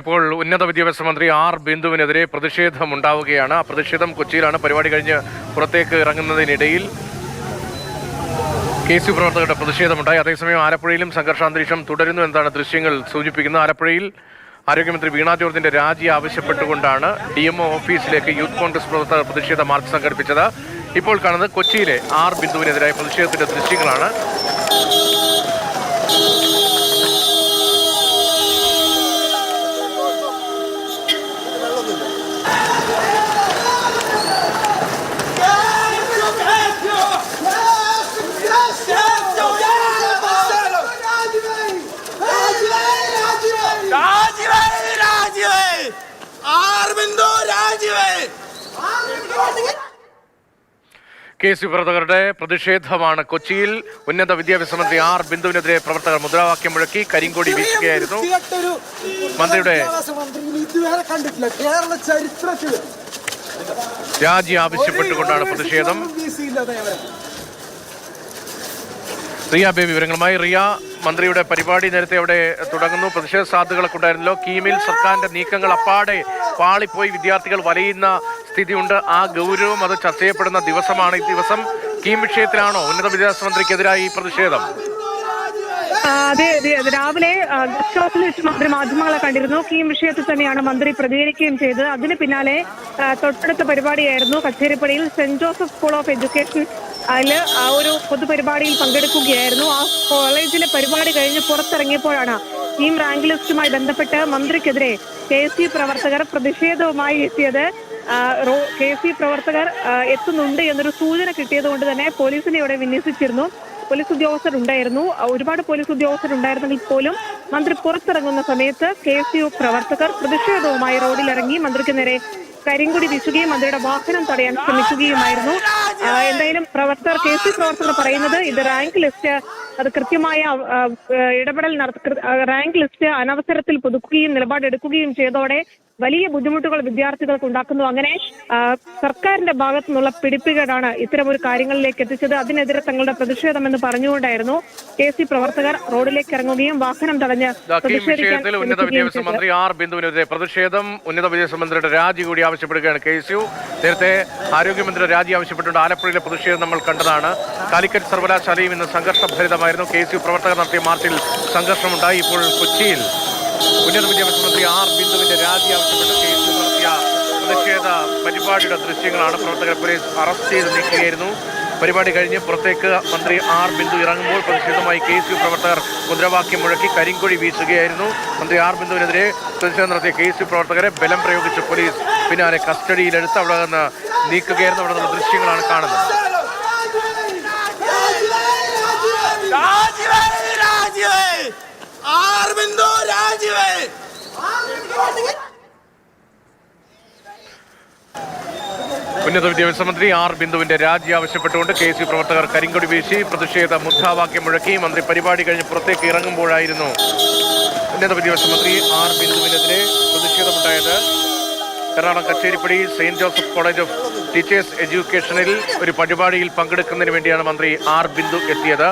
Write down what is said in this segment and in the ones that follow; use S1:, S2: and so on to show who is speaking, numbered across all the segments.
S1: ഇപ്പോൾ ഉന്നത വിദ്യാഭ്യാസ മന്ത്രി ആർ ബിന്ദുവിനെതിരെ പ്രതിഷേധമുണ്ടാവുകയാണ്. ആ പ്രതിഷേധം കൊച്ചിയിലാണ്. പരിപാടി കഴിഞ്ഞ് പുറത്തേക്ക് ഇറങ്ങുന്നതിനിടയിൽ KSU പ്രവർത്തകരുടെ പ്രതിഷേധമുണ്ടായി. അതേസമയം ആലപ്പുഴയിലും സംഘർഷാന്തരീക്ഷം തുടരുന്നു എന്നാണ് ദൃശ്യങ്ങൾ സൂചിപ്പിക്കുന്നത്. ആലപ്പുഴയിൽ ആരോഗ്യമന്ത്രി വീണ ജോർജിന്റെ രാജി ആവശ്യപ്പെട്ടുകൊണ്ടാണ് DMO ഓഫീസിലേക്ക് യൂത്ത് കോൺഗ്രസ് പ്രവർത്തകർ പ്രതിഷേധ മാർച്ച് സംഘടിപ്പിച്ചത്. ഇപ്പോൾ കാണുന്നത് കൊച്ചിയിലെ ആർ ബിന്ദുവിനെതിരായ പ്രതിഷേധത്തിന്റെ ദൃശ്യങ്ങളാണ്. KSU പ്രവർത്തകരുടെ പ്രതിഷേധമാണ് കൊച്ചിയിൽ. ഉന്നത വിദ്യാഭ്യാസ മന്ത്രി ആർ ബിന്ദുവിനെതിരെ പ്രവർത്തകർ മുദ്രാവാക്യം മുഴക്കി കരിങ്കൊടി വീശുകയായിരുന്നു. മന്ത്രിയുടെ രാജി ആവശ്യപ്പെട്ടുകൊണ്ടാണ് പ്രതിഷേധം. റിയ ബേബി വിവരങ്ങളുമായി. റിയ, മന്ത്രിയുടെ പരിപാടി നേരത്തെ അവിടെ തുടങ്ങുന്നു. പ്രതിഷേധ സാധ്യതകളൊക്കെ ഉണ്ടായിരുന്നല്ലോ. കീമിൽ സർക്കാരിന്റെ നീക്കങ്ങൾ അപ്പാടെ പാളിപ്പോയി വിദ്യാർത്ഥികൾ വലയുന്ന സ്ഥിതിയുണ്ട്. ആ ഗൗരവം അത് ചർച്ച ചെയ്യപ്പെടുന്ന ദിവസമാണ് ഈ ദിവസം. കീം വിഷയത്തിലാണോ ഉന്നത വിദ്യാഭ്യാസ മന്ത്രിക്കെതിരായി ഈ പ്രതിഷേധം?
S2: അതെ, രാവിലെ ഗസ്റ്റ് ഹൗസിൽ വെച്ച് മന്ത്രി മാധ്യമങ്ങളെ കണ്ടിരുന്നു. കീം വിഷയത്തിൽ തന്നെയാണ് മന്ത്രി പ്രതികരിക്കുകയും ചെയ്തത്. അതിന് പിന്നാലെ തൊട്ടടുത്ത പരിപാടിയായിരുന്നു കച്ചേരിപ്പടിയിൽ Saint Joseph School of Education. അതിൽ ആ ഒരു പൊതുപരിപാടിയിൽ പങ്കെടുക്കുകയായിരുന്നു. ആ കോളേജിലെ പരിപാടി കഴിഞ്ഞ് പുറത്തിറങ്ങിയപ്പോഴാണ് കീം റാങ്ക് ലിസ്റ്റുമായി ബന്ധപ്പെട്ട് മന്ത്രിക്കെതിരെ KSU പ്രവർത്തകർ പ്രതിഷേധവുമായി എത്തിയത്. KSU പ്രവർത്തകർ എത്തുന്നുണ്ട് എന്നൊരു സൂചന കിട്ടിയതുകൊണ്ട് തന്നെ പോലീസിനെ ഇവിടെ വിന്യസിച്ചിരുന്നു. പോലീസ് ഉദ്യോഗസ്ഥരുണ്ടായിരുന്നു. ഒരുപാട് പോലീസ് ഉദ്യോഗസ്ഥരുണ്ടായിരുന്നെങ്കിൽ പോലും മന്ത്രി പുറത്തിറങ്ങുന്ന സമയത്ത് KSU പ്രവർത്തകർ പ്രതിഷേധവുമായി റോഡിലിറങ്ങി മന്ത്രിക്ക് നേരെ കരിങ്കൊടി വീശുകയും മന്ത്രിയുടെ വാഹനം തടയാൻ ശ്രമിക്കുകയുമായിരുന്നു. എന്തായാലും KSU പ്രവർത്തകർ പറയുന്നത് ഇത് റാങ്ക് ലിസ്റ്റ് അത് കൃത്യമായ ഇടപെടൽ റാങ്ക് ലിസ്റ്റ് അനവസരത്തിൽ പുതുക്കുകയും നിലപാടെടുക്കുകയും ചെയ്തതോടെ വലിയ ബുദ്ധിമുട്ടുകൾ വിദ്യാർത്ഥികൾക്ക് ഉണ്ടാക്കുന്നു. അങ്ങനെ സർക്കാരിന്റെ ഭാഗത്തു നിന്നുള്ള പിടിപ്പുകേടാണ് ഇത്തരമൊരു കാര്യങ്ങളിലേക്ക് എത്തിച്ചത്. അതിനെതിരെ തങ്ങളുടെ പ്രതിഷേധം എന്ന് പറഞ്ഞുകൊണ്ടായിരുന്നു KSU പ്രവർത്തകർ റോഡിലേക്ക് ഇറങ്ങുകയും വാഹനം തടഞ്ഞ്
S1: വിഷയത്തിൽ ഉന്നത വിദ്യാഭ്യാസ മന്ത്രി ആർ ബിന്ദുവിനെതിരെ പ്രതിഷേധം. ഉന്നത വിദ്യാഭ്യാസ മന്ത്രിയുടെ രാജി കൂടി ആവശ്യപ്പെടുകയാണ് KSU. നേരത്തെ ആരോഗ്യമന്ത്രിയുടെ രാജി ആവശ്യപ്പെട്ടുകൊണ്ട് ആലപ്പുഴയിലെ പ്രതിഷേധം നമ്മൾ കണ്ടതാണ്. കാലിക്കറ്റ് സർവകലാശാലയും ഇന്ന് സംഘർഷഭരിതമായിരുന്നു. KSU പ്രവർത്തകർ നടത്തിയ മാർച്ചിൽ സംഘർഷമുണ്ടായി. ഇപ്പോൾ കൊച്ചിയിൽ ഉന്നത വിദ്യാഭ്യാസ മന്ത്രി ആർ ബിന്ദുവിന്റെ രാജി ആവശ്യപ്പെട്ട് KSU നടത്തിയ പ്രതിഷേധ പരിപാടിയുടെ ദൃശ്യങ്ങളാണ്. പ്രവർത്തകരെ പോലീസ് അറസ്റ്റ് ചെയ്ത് നീക്കുകയായിരുന്നു. പരിപാടി കഴിഞ്ഞ് പുറത്തേക്ക് മന്ത്രി ആർ ബിന്ദു ഇറങ്ങുമ്പോൾ പ്രതിഷേധമായി KSU പ്രവർത്തകർ മുദ്രാവാക്യം മുഴക്കി കരിങ്കൊടി വീശുകയായിരുന്നു. മന്ത്രി ആർ ബിന്ദുവിനെതിരെ പ്രതിഷേധം നടത്തിയ KSU പ്രവർത്തകരെ ബലം പ്രയോഗിച്ച് പോലീസ് പിന്നാലെ കസ്റ്റഡിയിലെടുത്ത് അവിടെ നിന്ന് നീക്കുകയായിരുന്നു. അവിടെ നിന്നുള്ള ദൃശ്യങ്ങളാണ് കാണുന്നത്. ഉന്നത വിദ്യാഭ്യാസ മന്ത്രി ആർ ബിന്ദുവിന്റെ രാജി ആവശ്യപ്പെട്ടുകൊണ്ട് KSU പ്രവർത്തകർ കരിങ്കൊടി വീശി പ്രതിഷേധ മുദ്രാവാക്യം മുഴക്കി. മന്ത്രി പരിപാടി കഴിഞ്ഞ് പുറത്തേക്ക് ഇറങ്ങുമ്പോഴായിരുന്നു ഉന്നത വിദ്യാഭ്യാസ മന്ത്രി ആർ ബിന്ദുവിനെതിരെ പ്രതിഷേധമുണ്ടായത്. Ernakulam Kacheripady Saint Joseph College of Teachers എഡ്യൂക്കേഷനിൽ ഒരു പരിപാടിയിൽ പങ്കെടുക്കുന്നതിന് വേണ്ടിയാണ് മന്ത്രി ആർ ബിന്ദു എത്തിയത്.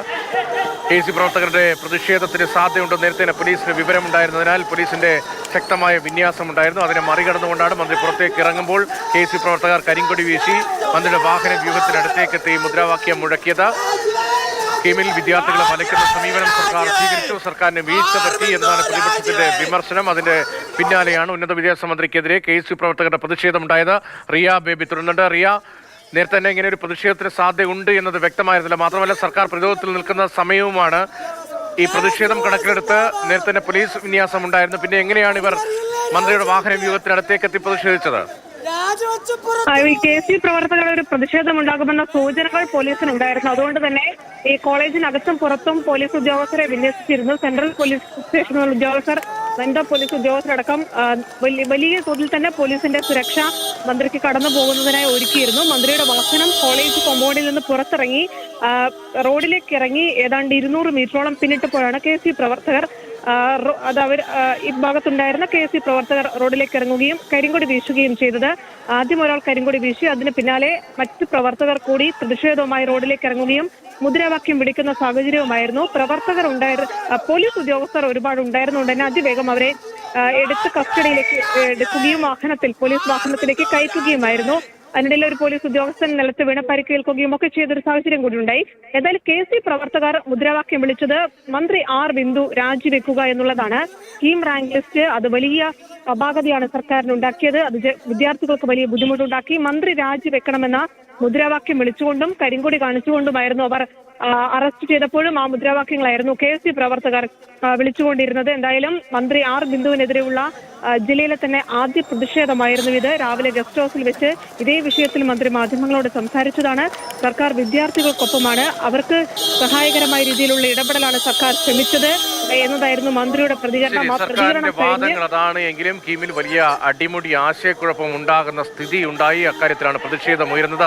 S1: KSU പ്രവർത്തകരുടെ പ്രതിഷേധത്തിന് സാധ്യതയുണ്ടെന്ന് നേരത്തെ പോലീസിന് വിവരമുണ്ടായിരുന്നതിനാൽ പോലീസിന്റെ ശക്തമായ വിന്യാസമുണ്ടായിരുന്നു. അതിനെ മറികടന്നുകൊണ്ടാണ് മന്ത്രി പുറത്തേക്ക് ഇറങ്ങുമ്പോൾ KSU പ്രവർത്തകർ കരിങ്കൊടി വീശി മന്ത്രിയുടെ വാഹന വ്യൂഹത്തിനടുത്തേക്കെത്തി മുദ്രാവാക്യം മുഴക്കിയത്. കീമിൽ വിദ്യാർത്ഥികളെ വലയ്ക്കുന്ന സമീപനം സർക്കാർ സ്വീകരിച്ചു. സർക്കാരിന് വീഴ്ച പറ്റി എന്നതാണ് പ്രതിപക്ഷത്തിന്റെ വിമർശനം. അതിന്റെ പിന്നാലെയാണ് ഉന്നത വിദ്യാഭ്യാസ മന്ത്രിക്കെതിരെ KSU പ്രവർത്തകരുടെ പ്രതിഷേധമുണ്ടായത്. റിയ ബേബി തുടരുന്നുണ്ട്. റിയ, നേരത്തെ തന്നെ ഇങ്ങനെ ഒരു പ്രതിഷേധത്തിന് സാധ്യതയുണ്ട് എന്നത് വ്യക്തമായിരുന്നില്ല. മാത്രമല്ല സർക്കാർ പ്രതിരോധത്തിൽ നിൽക്കുന്ന സമയവുമാണ്. ഈ പ്രതിഷേധം കണക്കിലെടുത്ത് നേരത്തെ തന്നെ പോലീസ് വിന്യാസം ഉണ്ടായിരുന്നു. പിന്നെ എങ്ങനെയാണ് ഇവർ മന്ത്രിയുടെ വാഹന വ്യൂഹത്തിനടുത്തേക്ക് എത്തി പ്രതിഷേധിച്ചത്?
S2: KSU പ്രവർത്തകരുടെ ഒരു പ്രതിഷേധം ഉണ്ടാകുമെന്ന സൂചനകൾ പോലീസിനുണ്ടായിരുന്നു. അതുകൊണ്ട് തന്നെ ഈ കോളേജിനകത്തും പുറത്തും പോലീസ് ഉദ്യോഗസ്ഥരെ വിന്യസിച്ചിരുന്നു. സെൻട്രൽ പോലീസ് സ്റ്റേഷനിൽ ഉദ്യോഗസ്ഥർ, വനിതാ പോലീസ് ഉദ്യോഗസ്ഥരടക്കം വലിയ തോതിൽ തന്നെ പോലീസിന്റെ സുരക്ഷ മന്ത്രിക്ക് കടന്നു പോകുന്നതിനായി ഒരുക്കിയിരുന്നു. മന്ത്രിയുടെ വാഹനം കോളേജ് കോമ്പൗണ്ടിൽ നിന്ന് പുറത്തിറങ്ങി റോഡിലേക്ക് ഇറങ്ങി ഏതാണ്ട് 200 മീറ്ററോളം പിന്നിട്ടപ്പോഴാണ് KSU പ്രവർത്തകർ ഈ ഭാഗത്തുണ്ടായിരുന്ന KSU പ്രവർത്തകർ റോഡിലേക്ക് ഇറങ്ങുകയും കരിങ്കൊടി വീശുകയും ചെയ്തത്. ആദ്യം ഒരാൾ കരിങ്കൊടി വീശി, അതിന് പിന്നാലെ മറ്റ് പ്രവർത്തകർ കൂടി പ്രതിഷേധവുമായി റോഡിലേക്ക് ഇറങ്ങുകയും മുദ്രാവാക്യം വിളിക്കുന്ന സാഹചര്യവുമായിരുന്നു. പോലീസ് ഉദ്യോഗസ്ഥർ ഒരുപാട് ഉണ്ടായിരുന്നുകൊണ്ട് തന്നെ അതിവേഗം അവരെ എടുത്ത് കസ്റ്റഡിയിലേക്ക് എടുക്കുകയും പോലീസ് വാഹനത്തിലേക്ക് കയറ്റുകയുമായിരുന്നു. അതിനിടയിൽ ഒരു പോലീസ് ഉദ്യോഗസ്ഥൻ നിലത്ത് വീണ് പരിക്കേൽക്കുകയും ഒക്കെ ചെയ്തൊരു സാഹചര്യം കൂടി ഉണ്ടായി. ഏതായാലും KC പ്രവർത്തകർ മുദ്രാവാക്യം വിളിച്ചത് മന്ത്രി ആർ ബിന്ദു രാജിവെക്കുക എന്നുള്ളതാണ്. സ്കീം റാങ്ക് ലിസ്റ്റ് അത് വലിയ അപാകതയാണ് സർക്കാരിന് ഉണ്ടാക്കിയത്. അത് വിദ്യാർത്ഥികൾക്ക് വലിയ ബുദ്ധിമുട്ടുണ്ടാക്കി. മന്ത്രി രാജിവെക്കണമെന്ന മുദ്രാവാക്യം വിളിച്ചുകൊണ്ടും കരിങ്കൊടി കാണിച്ചുകൊണ്ടുമായിരുന്നു അവർ അറസ്റ്റ് ചെയ്തപ്പോഴും ആ മുദ്രാവാക്യങ്ങളായിരുന്നു KC പ്രവർത്തകർ വിളിച്ചുകൊണ്ടിരുന്നത്. എന്തായാലും മന്ത്രി ആർ ബിന്ദുവിനെതിരെയുള്ള ജില്ലയിലെ തന്നെ ആദ്യ പ്രതിഷേധമായിരുന്നു ഇത്. രാവിലെ ഗസ്റ്റ് ഹൗസിൽ വെച്ച് ഇതേ വിഷയത്തിൽ മന്ത്രി മാധ്യമങ്ങളോട് സംസാരിച്ചതാണ്. സർക്കാർ വിദ്യാർത്ഥികൾക്കൊപ്പമാണ്, അവർക്ക് സഹായകരമായ രീതിയിലുള്ള ഇടപെടലാണ് സർക്കാർ ശ്രമിച്ചത് എന്നതായിരുന്നു മന്ത്രിയുടെ പ്രതികരണം. ആ പ്രതികരണം
S1: വാദങ്ങൾ അതാണ് എങ്കിലും കീമിൽ വലിയ അടിമുടി ആശയക്കുഴപ്പം ഉണ്ടാകുന്ന സ്ഥിതി ഉണ്ടായി. അക്കാര്യത്തിലാണ് പ്രതിഷേധം ഉയർന്നത്.